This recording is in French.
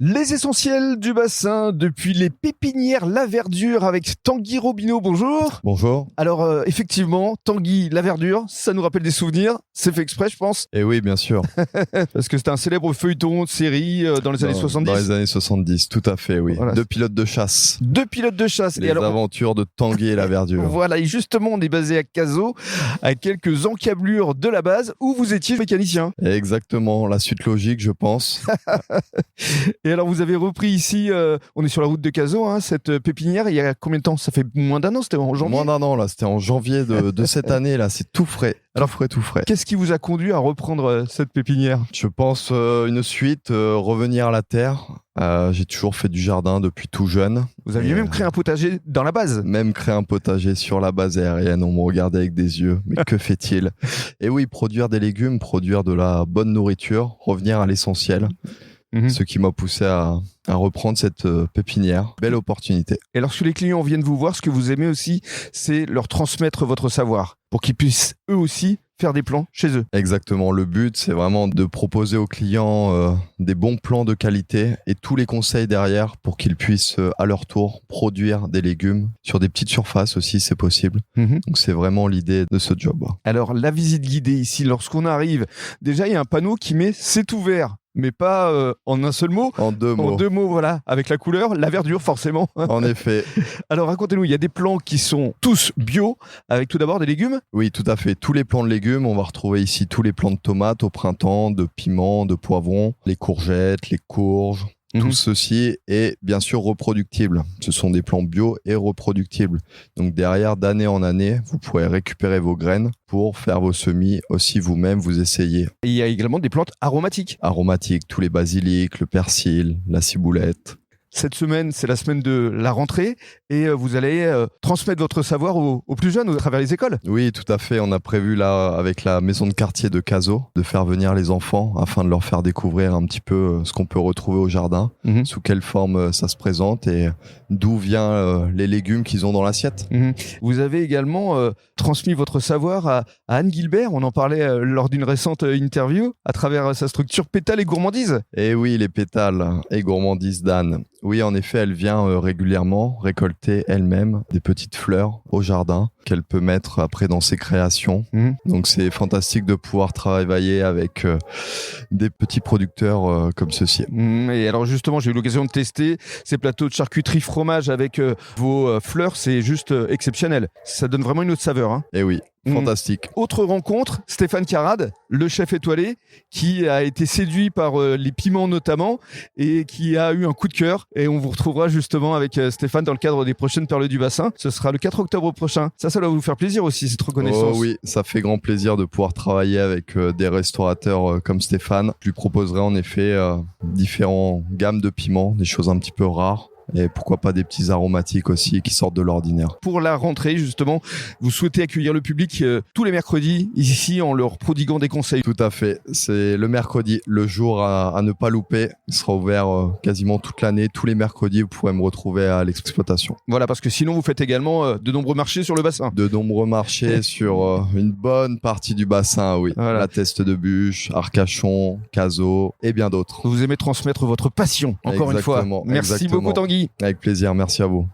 Les essentiels du bassin, depuis les pépinières La Verdure avec Tanguy Robineau, bonjour. Bonjour. Alors effectivement, Tanguy La Verdure, ça nous rappelle des souvenirs, c'est fait exprès je pense. Et oui, bien sûr. Parce que c'était un célèbre feuilleton de série dans les années 70. Dans les années 70, tout à fait, oui. Voilà. Deux pilotes de chasse. Deux pilotes de chasse. Les aventures de Tanguy et La Verdure. Voilà, et justement on est basé à Cazaux, à quelques encablures de la base, où vous étiez mécanicien. Exactement, la suite logique je pense. Et alors vous avez repris ici, on est sur la route de Cazaux, hein, cette pépinière, il y a combien de temps? Ça fait moins d'un an, c'était en janvier? Moins d'un an, là, c'était en janvier de cette année, là, c'est tout frais. Alors, tout frais. Qu'est-ce qui vous a conduit à reprendre cette pépinière? Je pense une suite, revenir à la terre. J'ai toujours fait du jardin depuis tout jeune. Vous aviez même créé un potager dans la base? Même créé un potager sur la base aérienne, on me regardait avec des yeux, mais que fait-il? Et oui, produire des légumes, produire de la bonne nourriture, revenir à l'essentiel. Ce qui m'a poussé à reprendre cette pépinière. Belle opportunité. Et lorsque les clients viennent vous voir, ce que vous aimez aussi, c'est leur transmettre votre savoir pour qu'ils puissent eux aussi faire des plans chez eux. Exactement. Le but, c'est vraiment de proposer aux clients des bons plans de qualité et tous les conseils derrière pour qu'ils puissent à leur tour produire des légumes sur des petites surfaces aussi, c'est possible. Donc c'est vraiment l'idée de ce job. Alors la visite guidée ici, lorsqu'on arrive, déjà il y a un panneau qui met « c'est ouvert ». Mais pas en un seul mot. En deux mots. En deux mots, voilà. Avec la couleur, la verdure, forcément. En effet. Alors, racontez-nous, il y a des plants qui sont tous bio, avec tout d'abord des légumes? Oui, tout à fait. Tous les plants de légumes, on va retrouver ici tous les plants de tomates au printemps, de piments, de poivrons, les courgettes, les courges. Tout ceci est bien sûr reproductible. Ce sont des plants bio et reproductibles. Donc derrière, d'année en année, vous pourrez récupérer vos graines pour faire vos semis aussi vous-même, vous essayez. Et il y a également des plantes aromatiques. Aromatiques, tous les basilics, le persil, la ciboulette. Cette semaine, c'est la semaine de la rentrée et vous allez transmettre votre savoir aux plus jeunes à travers les écoles. Oui, tout à fait. On a prévu là, avec la maison de quartier de Cazaux, de faire venir les enfants afin de leur faire découvrir un petit peu ce qu'on peut retrouver au jardin, sous quelle forme ça se présente et d'où viennent les légumes qu'ils ont dans l'assiette. Vous avez également transmis votre savoir à Anne Gilbert, on en parlait lors d'une récente interview, à travers sa structure Pétales et Gourmandises. Et oui, les pétales et gourmandises d'Anne. Oui, en effet, elle vient régulièrement récolter elle-même des petites fleurs au jardin qu'elle peut mettre après dans ses créations. Donc c'est fantastique de pouvoir travailler avec des petits producteurs comme ceux-ci. Et alors justement, j'ai eu l'occasion de tester ces plateaux de charcuterie fromage avec vos fleurs, c'est juste exceptionnel. Ça donne vraiment une autre saveur. Hein. Et oui. Fantastique. Autre rencontre, Stéphane Carrade, le chef étoilé, qui a été séduit par les piments notamment et qui a eu un coup de cœur. Et on vous retrouvera justement avec Stéphane dans le cadre des prochaines Perles du Bassin. Ce sera le 4 octobre prochain. Ça doit vous faire plaisir aussi, cette reconnaissance. Oh oui, ça fait grand plaisir de pouvoir travailler avec des restaurateurs comme Stéphane. Je lui proposerai en effet différentes gammes de piments, des choses un petit peu rares. Et pourquoi pas des petits aromatiques aussi qui sortent de l'ordinaire. Pour la rentrée, justement, vous souhaitez accueillir le public tous les mercredis ici en leur prodiguant des conseils. Tout à fait. C'est le mercredi, le jour à ne pas louper. Il sera ouvert quasiment toute l'année. Tous les mercredis, vous pourrez me retrouver à l'exploitation. Voilà, parce que sinon, vous faites également de nombreux marchés sur le bassin. De nombreux marchés sur une bonne partie du bassin, oui. Voilà. La Teste de Bûche, Arcachon, Cazaux et bien d'autres. Vous aimez transmettre votre passion, encore une fois. Merci beaucoup, Tanguy. Avec plaisir, merci à vous.